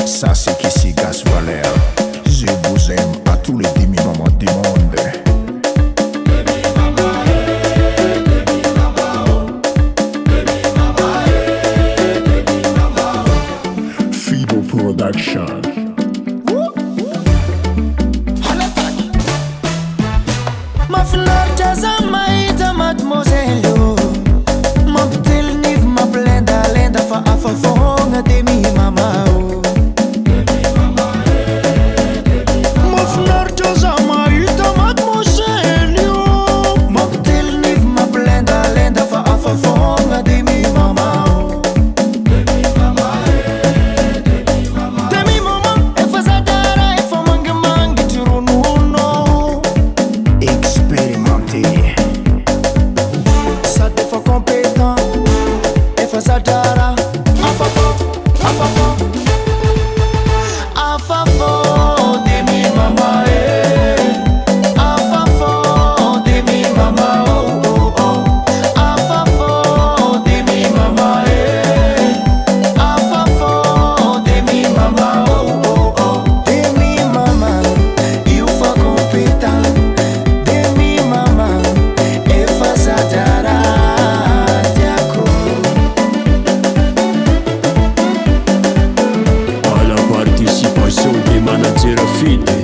Ça c'est Kissy Gas Valère. Je vous aime à tous les demi-moments du monde. Fido Production. Mahafinaritra za mahita mademoiselle io mampitelo nivo mampilendalenda fa afa foagna de mimama o. Mahafinaritra za mahita mademoiselle io mampitelo nivo mampilendalenda fa afa foagna de mimama o. De mimama efa zadara efa mangimangy ronono Expérimenté. sady efa compétent efa zadrara afafô afafô afafô de mimama afafô de mimama oh oh afafô de mimama afafô de mimama oh oh de mimama io fa compétent de mimama efa zadrara tiako. À la participation des managers affiliés.